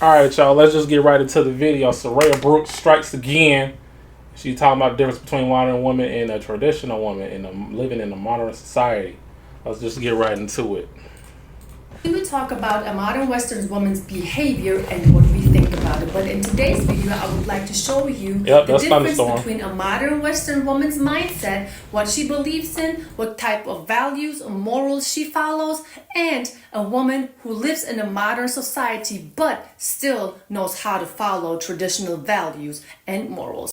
Alright, y'all, let's just get right into the video. Soraya Brooks strikes again. She's talking about the difference between a modern woman and a traditional woman and living in a modern society. Let's just get right into it. We will talk about a modern Western woman's behavior and what we think about it. But in today's video, I would like to show you the difference between a modern Western woman's mindset, what she believes in, what type of values or morals she follows, and a woman who lives in a modern society but still knows how to follow traditional values and morals.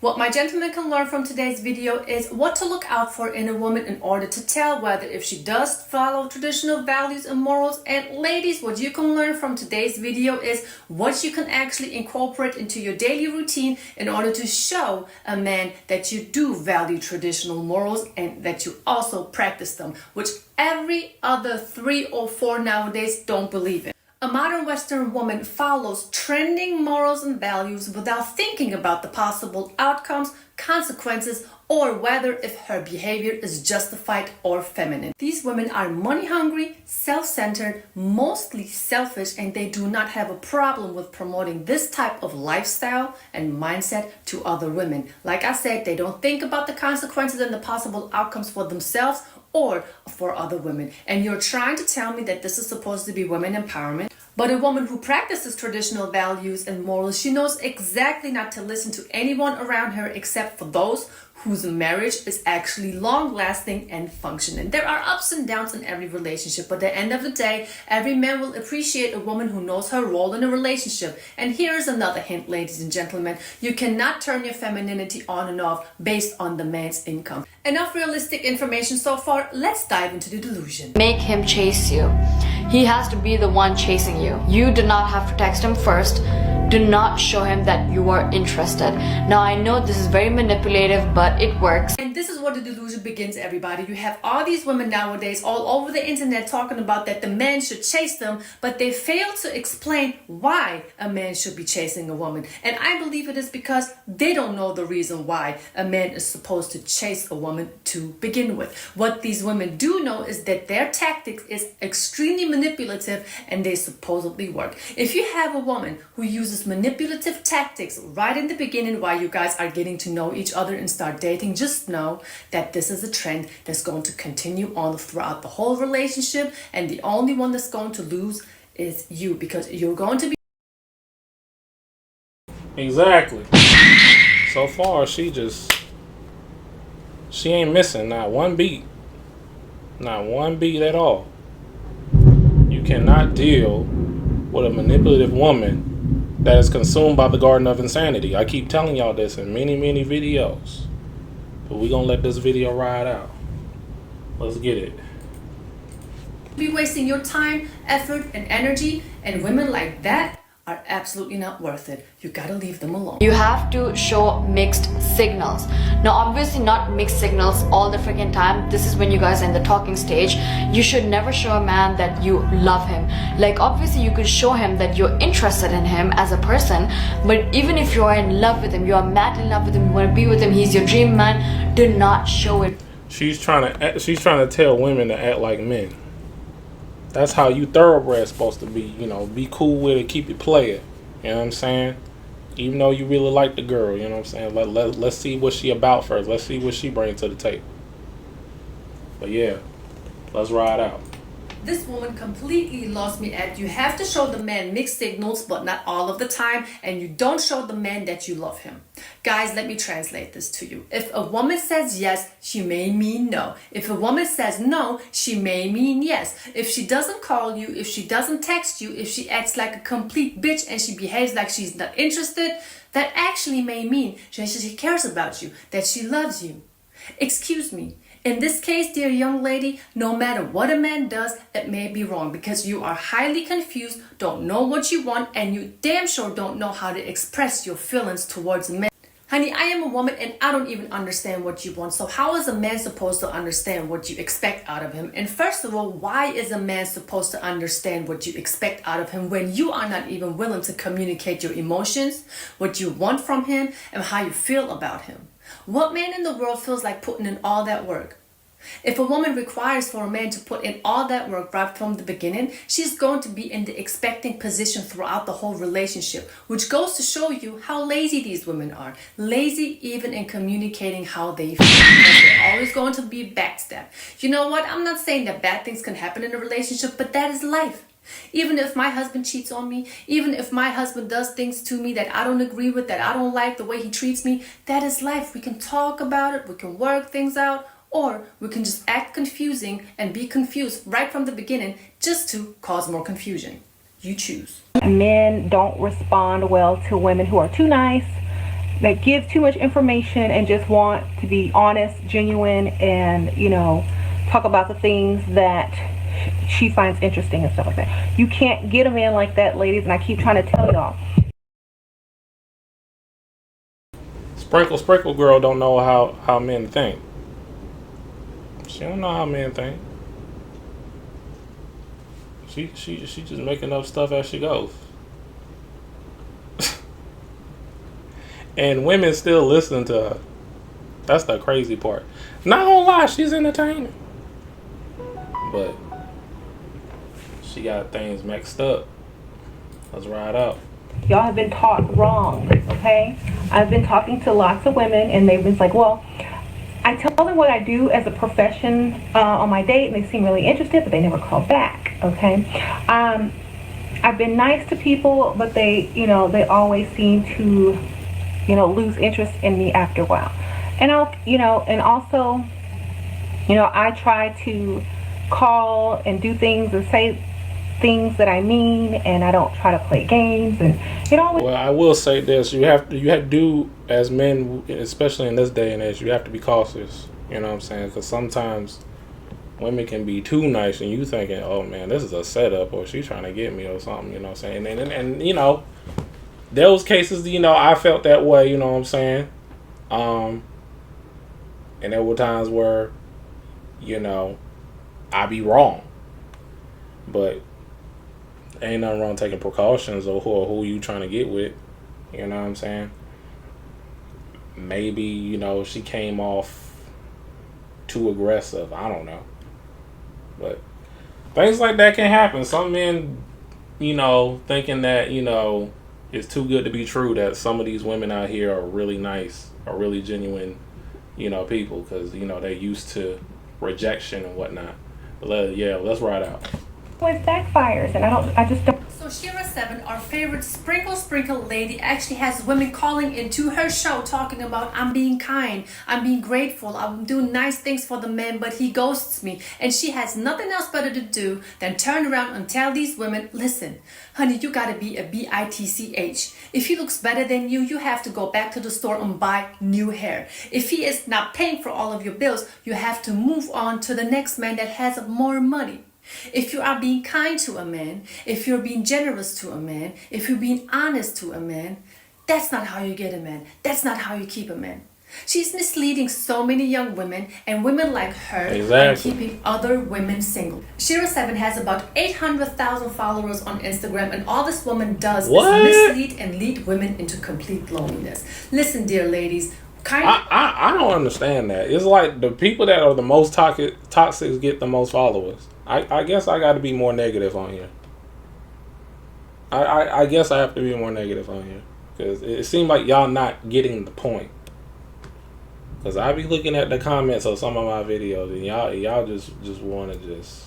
What my gentlemen can learn from today's video is what to look out for in a woman in order to tell whether if she does follow traditional values and morals. And ladies, what you can learn from today's video is what you can actually incorporate into your daily routine in order to show a man that you do value traditional morals and that you also practice them, which every other 3 or 4 nowadays don't believe in. A modern Western woman follows trending morals and values without thinking about the possible outcomes, consequences, or whether if her behavior is justified or feminine. These women are money hungry, self-centered, mostly selfish, and they do not have a problem with promoting this type of lifestyle and mindset to other women. Like I said, they don't think about the consequences and the possible outcomes for themselves or for other women. And you're trying to tell me that this is supposed to be women empowerment? But a woman who practices traditional values and morals, she knows exactly not to listen to anyone around her except for those whose marriage is actually long-lasting and functioning. There are ups and downs in every relationship, but at the end of the day, every man will appreciate a woman who knows her role in a relationship. And here is another hint, ladies and gentlemen. You cannot turn your femininity on and off based on the man's income. Enough realistic information so far. Let's dive into the delusion. Make him chase you. He has to be the one chasing you. You do not have to text him first. Do not show him that you are interested. Now, I know this is very manipulative, but it works. And this is where the delusion begins, everybody. You have all these women nowadays all over the internet talking about that the man should chase them, but they fail to explain why a man should be chasing a woman. And I believe it is because they don't know the reason why a man is supposed to chase a woman to begin with. What these women do know is that their tactics is extremely manipulative and they supposedly work. If you have a woman who uses manipulative tactics right in the beginning while you guys are getting to know each other and start dating, just know that this is a trend that's going to continue on throughout the whole relationship, and the only one that's going to lose is you, because you're going to be... Exactly. So far, she ain't missing not one beat. Not one beat at all. You cannot deal with a manipulative woman that is consumed by the garden of insanity. I keep telling y'all this in many videos, but we're gonna let this video ride out. Let's get it. Be wasting your time, effort, and energy, and women like that are absolutely not worth it. You gotta leave them alone. You have to show mixed signals. Now, obviously not mixed signals all the freaking time. This is when you guys are in the talking stage. You should never show a man that you love him. Like, obviously you could show him that you're interested in him as a person, but even if you're in love with him, you are madly in love with him, you want to be with him, he's your dream man, do not show it. She's trying to tell women to act like men. That's how you thoroughbred supposed to be, you know, be cool with it, keep it player. You know what I'm saying? Even though you really like the girl, you know what I'm saying? Let's see what she about first. Let's see what she brings to the table. But yeah, let's ride out. This woman completely lost me at you have to show the man mixed signals, but not all of the time, and you don't show the man that you love him. Guys, let me translate this to you. If a woman says yes, she may mean no. If a woman says no, she may mean yes. If she doesn't call you, if she doesn't text you, if she acts like a complete bitch and she behaves like she's not interested, that actually may mean she cares about you, that she loves you. Excuse me. In this case, dear young lady, no matter what a man does, it may be wrong because you are highly confused, don't know what you want, and you damn sure don't know how to express your feelings towards a man. Honey, I am a woman and I don't even understand what you want. So how is a man supposed to understand what you expect out of him? And first of all, why is a man supposed to understand what you expect out of him when you are not even willing to communicate your emotions, what you want from him, and how you feel about him? What man in the world feels like putting in all that work? If a woman requires for a man to put in all that work right from the beginning, she's going to be in the expecting position throughout the whole relationship, which goes to show you how lazy these women are. Lazy even in communicating how they feel, because they're always going to be backstabbed. You know what? I'm not saying that bad things can happen in a relationship, but that is life. Even if my husband cheats on me, even if my husband does things to me that I don't agree with, that I don't like the way he treats me, that is life. We can talk about it, we can work things out, or we can just act confusing and be confused right from the beginning just to cause more confusion. You choose. Men don't respond well to women who are too nice, that give too much information and just want to be honest, genuine, and, you know, talk about the things that she finds interesting and stuff like that. You can't get a man like that, ladies, and I keep trying to tell y'all. Sprinkle girl don't know how men think. She don't know how men think. She just making up stuff as she goes. And women still listen to her. That's the crazy part. Not gonna lie, she's entertaining. But she got things mixed up. Let's ride out. Y'all have been taught wrong, okay? I've been talking to lots of women, and they've been like, well, I tell them what I do as a profession on my date, and they seem really interested, but they never call back, okay? I've been nice to people, but they always seem to, lose interest in me after a while. And I try to call and do things and say things that I mean, and I don't try to play games, and Well, I will say this: you have to do, as men, especially in this day and age, you have to be cautious. You know what I'm saying? Because sometimes women can be too nice, and you thinking, "Oh man, this is a setup," or she's trying to get me, or something. You know what I'm saying? And those cases, I felt that way. You know what I'm saying? And there were times where, I be wrong, but ain't nothing wrong taking precautions or who you trying to get with. You know what I'm saying? Maybe, she came off too aggressive. I don't know. But things like that can happen. Some men, thinking that, it's too good to be true that some of these women out here are really nice, are really genuine, people, because, they're used to rejection and whatnot. But let's ride out. It backfires, and I just don't. So Shira7, our favorite sprinkle lady, actually has women calling into her show talking about, I'm being kind, I'm being grateful, I'm doing nice things for the man, but he ghosts me. And she has nothing else better to do than turn around and tell these women, listen, honey, you gotta be a bitch. If he looks better than you, you have to go back to the store and buy new hair. If he is not paying for all of your bills, you have to move on to the next man that has more money. If you are being kind to a man, if you're being generous to a man, if you're being honest to a man, that's not how you get a man. That's not how you keep a man. She's misleading so many young women, and women like her are keeping other women single. Shira7 has about 800,000 followers on Instagram, and all this woman does is mislead and lead women into complete loneliness. Listen, dear ladies, I don't understand that. It's like the people that are the most toxic get the most followers. I guess I got to be more negative on here. I guess I have to be more negative on here, because it seems like y'all not getting the point. Because I be looking at the comments of some of my videos, and y'all just want to just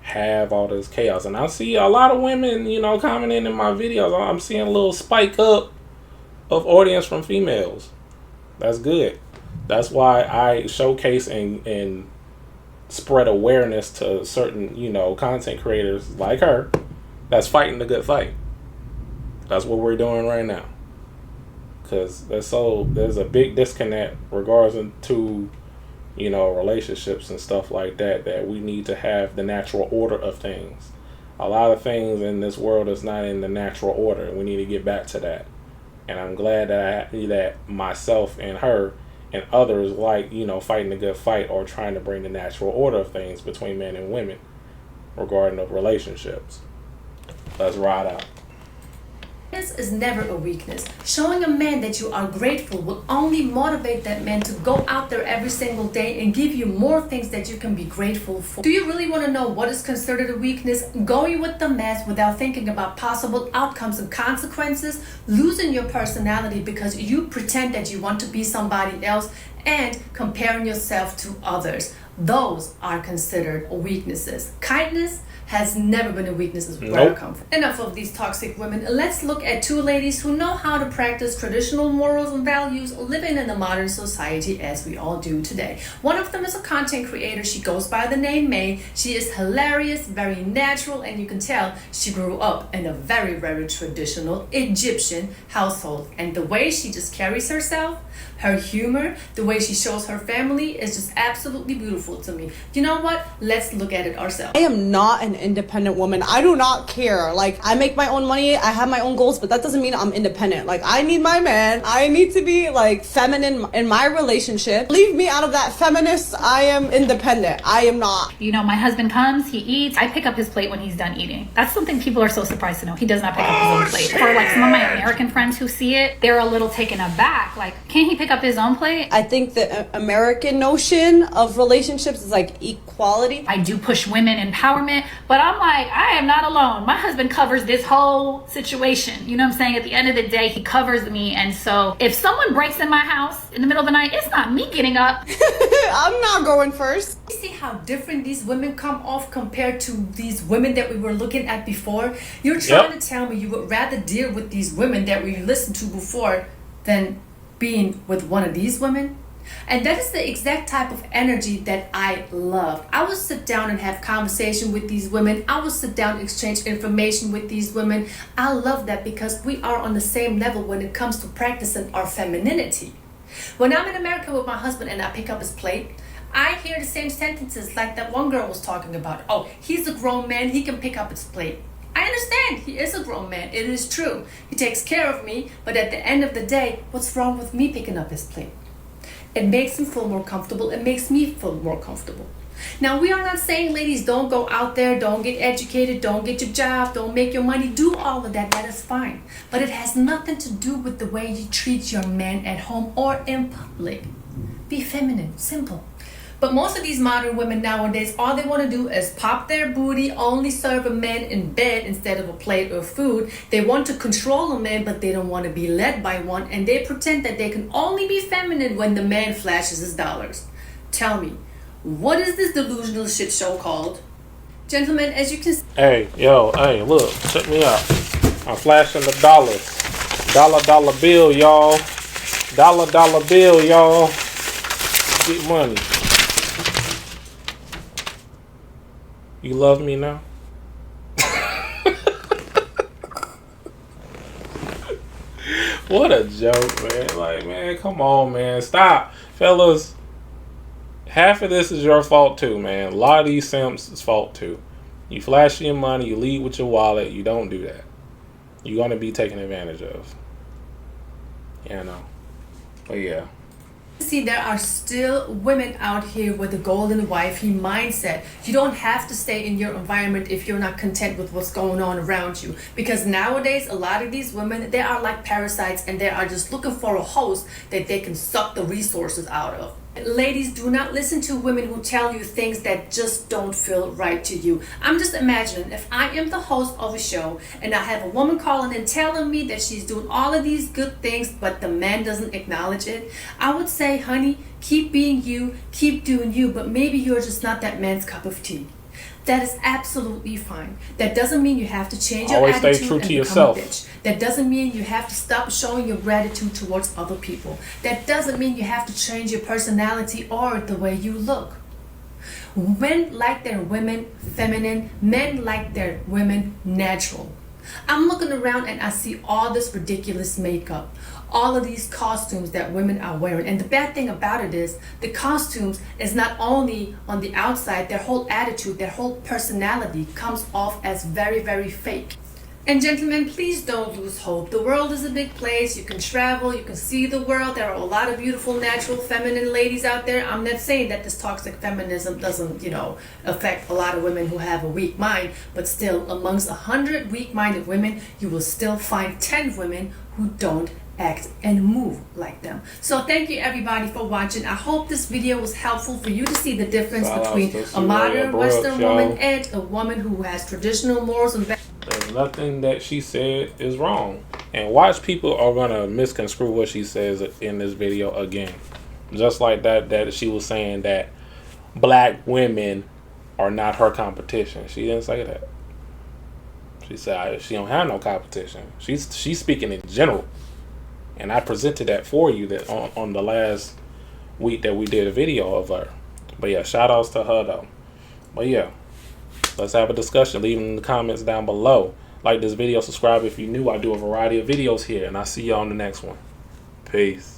have all this chaos. And I see a lot of women, commenting in my videos. I'm seeing a little spike up of audience from females. That's good. That's why I showcase and spread awareness to certain, content creators like her that's fighting the good fight. That's what we're doing right now. Because there's a big disconnect regards to, relationships and stuff like that we need to have the natural order of things. A lot of things in this world is not in the natural order, and we need to get back to that. And I'm glad that myself and her and others fighting the good fight or trying to bring the natural order of things between men and women regarding of relationships. Let's ride out. This is never a weakness. Showing a man that you are grateful will only motivate that man to go out there every single day and give you more things that you can be grateful for. Do you really want to know what is considered a weakness? Going with the mass without thinking about possible outcomes and consequences, losing your personality because you pretend that you want to be somebody else, and comparing yourself to others. Those are considered weaknesses. Kindness has never been a weakness as where I come from. Enough of these toxic women. Let's look at two ladies who know how to practice traditional morals and values living in the modern society as we all do today. One of them is a content creator. She goes by the name May. She is hilarious, very natural, and you can tell she grew up in a very, very traditional Egyptian household. And the way she just carries herself, her humor, the way she shows her family is just absolutely beautiful to me. You know what? Let's look at it ourselves. I am not an independent woman. I do not care. Like, I make my own money, I have my own goals, but that doesn't mean I'm independent. Like, I need my man. I need to be like feminine in my relationship. Leave me out of that feminist. I am independent. I am not. You know, my husband comes, he eats, I pick up his plate when he's done eating. That's something people are so surprised to know. He does not pick up his own plate. For like some of my American friends who see it, they're a little taken aback. Like, can't he pick up his own plate? I think the American notion of relationships is like equality. I do push women empowerment, but I'm like, I am not alone. My husband covers this whole situation. You know what I'm saying? At the end of the day, he covers me. And so if someone breaks in my house in the middle of the night, it's not me getting up. I'm not going first. You see how different these women come off compared to these women that we were looking at before? You're trying to tell me you would rather deal with these women that we listened to before than being with one of these women? And that is the exact type of energy that I love. I will sit down and have conversation with these women. I will sit down and exchange information with these women. I love that because we are on the same level when it comes to practicing our femininity. When I'm in America with my husband and I pick up his plate, I hear the same sentences like that one girl was talking about. Oh, he's a grown man, he can pick up his plate. I understand, he is a grown man, it is true. He takes care of me, but at the end of the day, what's wrong with me picking up his plate? It makes him feel more comfortable, it makes me feel more comfortable. Now, we are not saying, ladies, don't go out there, don't get educated, don't get your job, don't make your money, do all of that, that is fine. But it has nothing to do with the way you treat your man at home or in public. Be feminine, simple. But most of these modern women nowadays, all they want to do is pop their booty, only serve a man in bed instead of a plate of food. They want to control a man, but they don't want to be led by one. And they pretend that they can only be feminine when the man flashes his dollars. Tell me, what is this delusional shit show called? Gentlemen, as you can see... Hey, look, check me out. I'm flashing the dollars. Dollar bill, y'all. Dollar bill, y'all. Get money. You love me now? What a joke, man. Like, man, come on, man. Stop. Fellas, half of this is your fault, too, man. A lot of these simps is fault, too. You flash your money, you lead with your wallet. You don't do that. You're going to be taken advantage of. Yeah, I know. But, yeah. See, there are still women out here with the golden wifey mindset. You don't have to stay in your environment if you're not content with what's going on around you. Because nowadays, a lot of these women, they are like parasites and they are just looking for a host that they can suck the resources out of. Ladies, do not listen to women who tell you things that just don't feel right to you. I'm just imagining if I am the host of a show and I have a woman calling and telling me that she's doing all of these good things, but the man doesn't acknowledge it. I would say, honey, keep being you, keep doing you, but maybe you're just not that man's cup of tea. That is absolutely fine. That doesn't mean you have to change your attitude stay true and to become yourself. a bitch. That doesn't mean you have to stop showing your gratitude towards other people. That doesn't mean you have to change your personality or the way you look. Men like their women feminine, men like their women natural. I'm looking around and I see all this ridiculous makeup, all of these costumes that women are wearing. And the bad thing about it is the costumes is not only on the outside, their whole attitude, their whole personality comes off as very, very fake. And gentlemen, please don't lose hope. The world is a big place. You can travel, you can see the world. There are a lot of beautiful, natural, feminine ladies out there. I'm not saying that this toxic feminism doesn't, affect a lot of women who have a weak mind, but still, amongst 100 weak-minded women, you will still find 10 women who don't act and move like them. So thank you everybody for watching. I hope this video was helpful for you to see the difference between a modern Western woman and a woman who has traditional morals and values. There's nothing that she said is wrong. And watch, people are going to misconstrue what she says in this video again. Just like that she was saying that black women are not her competition. She didn't say that. She said she don't have no competition. She's speaking in general. And I presented that for you that on the last week that we did a video of her. But yeah, shout outs to her though. But yeah, let's have a discussion. Leave them in the comments down below. Like this video, subscribe if you're new. I do a variety of videos here, and I'll see you on the next one. Peace.